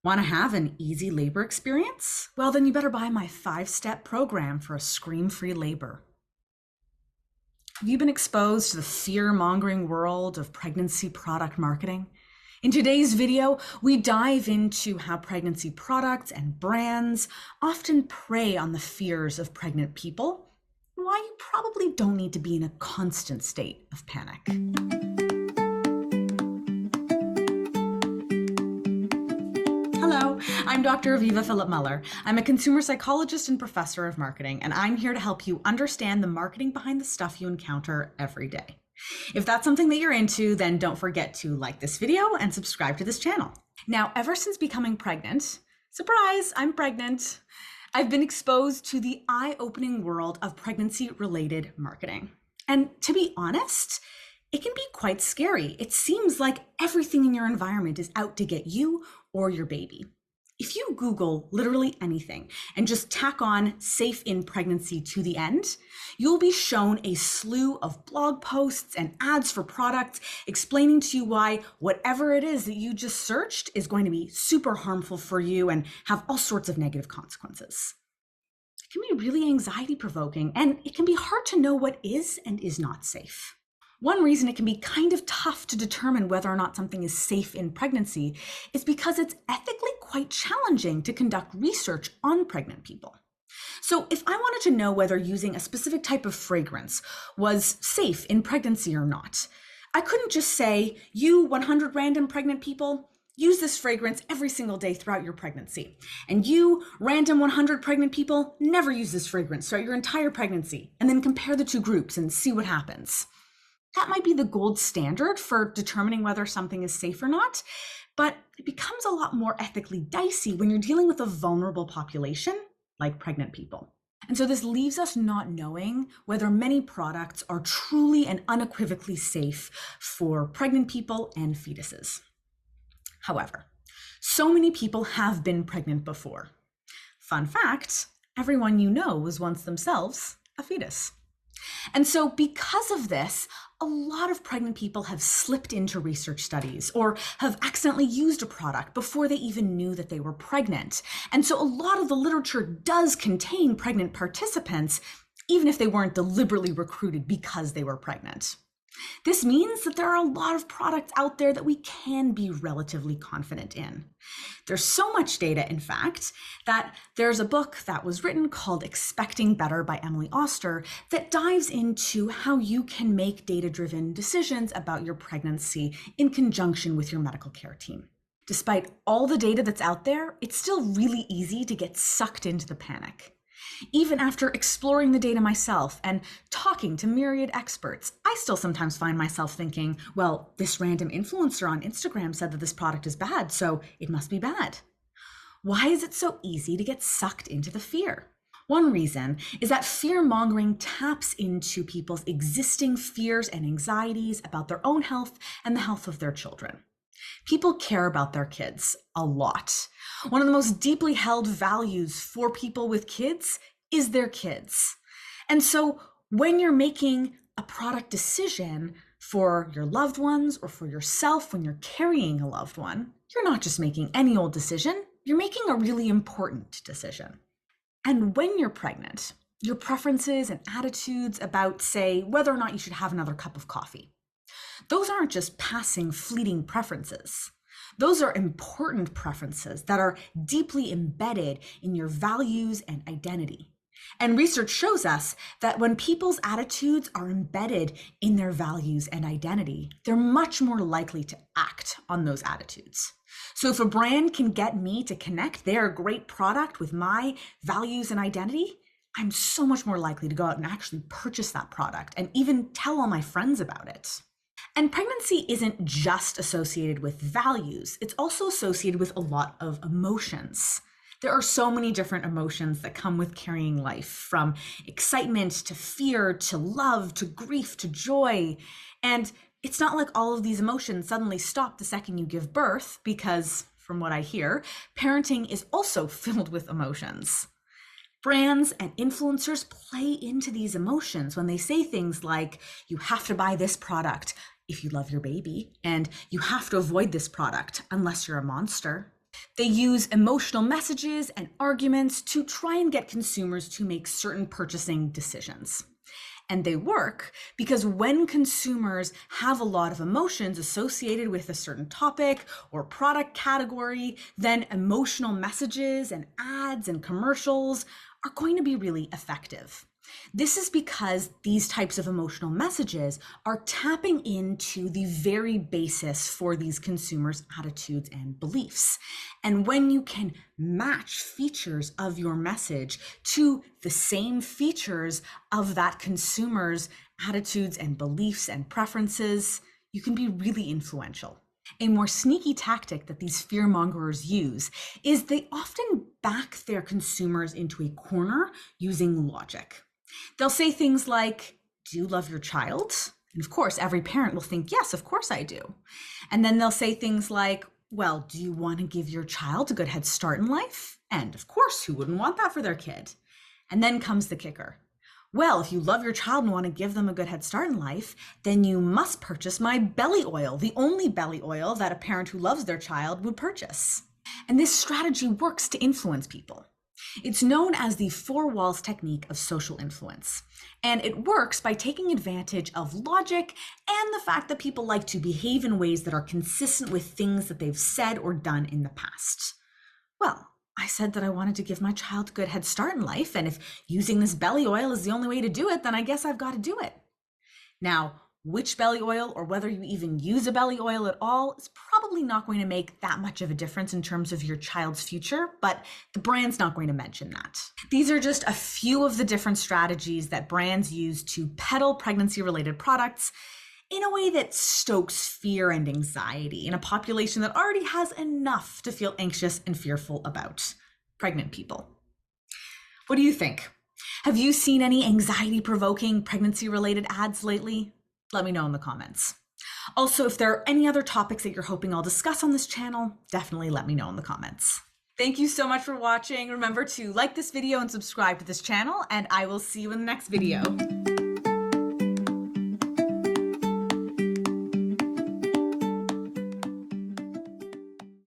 Want to have an easy labor experience? Well, then you better buy my 5-step program for a scream-free labor. Have you been exposed to the fear-mongering world of pregnancy product marketing? In today's video, we dive into how pregnancy products and brands often prey on the fears of pregnant people, and why you probably don't need to be in a constant state of panic. Hello, I'm Dr. Aviva Philipp-Muller. I'm a consumer psychologist and professor of marketing, and I'm here to help you understand the marketing behind the stuff you encounter every day. If that's something that you're into, then don't forget to like this video and subscribe to this channel. Now, ever since becoming pregnant, surprise, I'm pregnant, I've been exposed to the eye-opening world of pregnancy-related marketing. And to be honest, it can be quite scary. It seems like everything in your environment is out to get you or your baby. If you Google literally anything and just tack on safe in pregnancy to the end, you'll be shown a slew of blog posts and ads for products explaining to you why whatever it is that you just searched is going to be super harmful for you and have all sorts of negative consequences. It can be really anxiety provoking, and it can be hard to know what is and is not safe. One reason it can be kind of tough to determine whether or not something is safe in pregnancy is because it's ethically quite challenging to conduct research on pregnant people. So if I wanted to know whether using a specific type of fragrance was safe in pregnancy or not, I couldn't just say, you 100 random pregnant people, use this fragrance every single day throughout your pregnancy. And you random 100 pregnant people, never use this fragrance throughout your entire pregnancy, and then compare the two groups and see what happens. That might be the gold standard for determining whether something is safe or not, but it becomes a lot more ethically dicey when you're dealing with a vulnerable population like pregnant people. And so this leaves us not knowing whether many products are truly and unequivocally safe for pregnant people and fetuses. However, so many people have been pregnant before. Fun fact, everyone you know was once themselves a fetus. And so because of this, a lot of pregnant people have slipped into research studies or have accidentally used a product before they even knew that they were pregnant. And so a lot of the literature does contain pregnant participants, even if they weren't deliberately recruited because they were pregnant. This means that there are a lot of products out there that we can be relatively confident in. There's so much data, in fact, that there's a book that was written called Expecting Better by Emily Oster that dives into how you can make data-driven decisions about your pregnancy in conjunction with your medical care team. Despite all the data that's out there, it's still really easy to get sucked into the panic. Even after exploring the data myself and talking to myriad experts, I still sometimes find myself thinking, well, this random influencer on Instagram said that this product is bad, so it must be bad. Why is it so easy to get sucked into the fear? One reason is that fear-mongering taps into people's existing fears and anxieties about their own health and the health of their children. People care about their kids a lot. One of the most deeply held values for people with kids is their kids. And so when you're making a product decision for your loved ones or for yourself when you're carrying a loved one, you're not just making any old decision, you're making a really important decision. And when you're pregnant, your preferences and attitudes about, say, whether or not you should have another cup of coffee, those aren't just passing, fleeting preferences. Those are important preferences that are deeply embedded in your values and identity. And research shows us that when people's attitudes are embedded in their values and identity, they're much more likely to act on those attitudes. So if a brand can get me to connect their great product with my values and identity, I'm so much more likely to go out and actually purchase that product and even tell all my friends about it. And pregnancy isn't just associated with values, it's also associated with a lot of emotions. There are so many different emotions that come with carrying life, from excitement to fear to love to grief to joy. And it's not like all of these emotions suddenly stop the second you give birth, because from what I hear, parenting is also filled with emotions. Brands and influencers play into these emotions when they say things like, you have to buy this product if you love your baby, and you have to avoid this product unless you're a monster. They use emotional messages and arguments to try and get consumers to make certain purchasing decisions. And they work because when consumers have a lot of emotions associated with a certain topic or product category, then emotional messages and ads and commercials are going to be really effective. This is because these types of emotional messages are tapping into the very basis for these consumers' attitudes and beliefs. And when you can match features of your message to the same features of that consumer's attitudes and beliefs and preferences, you can be really influential. A more sneaky tactic that these fearmongers use is they often back their consumers into a corner using logic. They'll say things like, "Do you love your child?" And of course, every parent will think, "Yes, of course I do." And then they'll say things like, "Well, do you want to give your child a good head start in life?" And of course, who wouldn't want that for their kid? And then comes the kicker. "Well, if you love your child and want to give them a good head start in life, then you must purchase my belly oil, the only belly oil that a parent who loves their child would purchase." And this strategy works to influence people. It's known as the four walls technique of social influence, and it works by taking advantage of logic and the fact that people like to behave in ways that are consistent with things that they've said or done in the past. Well, I said that I wanted to give my child a good head start in life, and if using this belly oil is the only way to do it, then I guess I've got to do it. Now, which belly oil or whether you even use a belly oil at all is probably not going to make that much of a difference in terms of your child's future, but the brand's not going to mention that. These are just a few of the different strategies that brands use to peddle pregnancy-related products in a way that stokes fear and anxiety in a population that already has enough to feel anxious and fearful about: pregnant people. What do you think? Have you seen any anxiety-provoking pregnancy-related ads lately? Let me know in the comments. Also, if there are any other topics that you're hoping I'll discuss on this channel, definitely let me know in the comments. Thank you so much for watching. Remember to like this video and subscribe to this channel, and I will see you in the next video.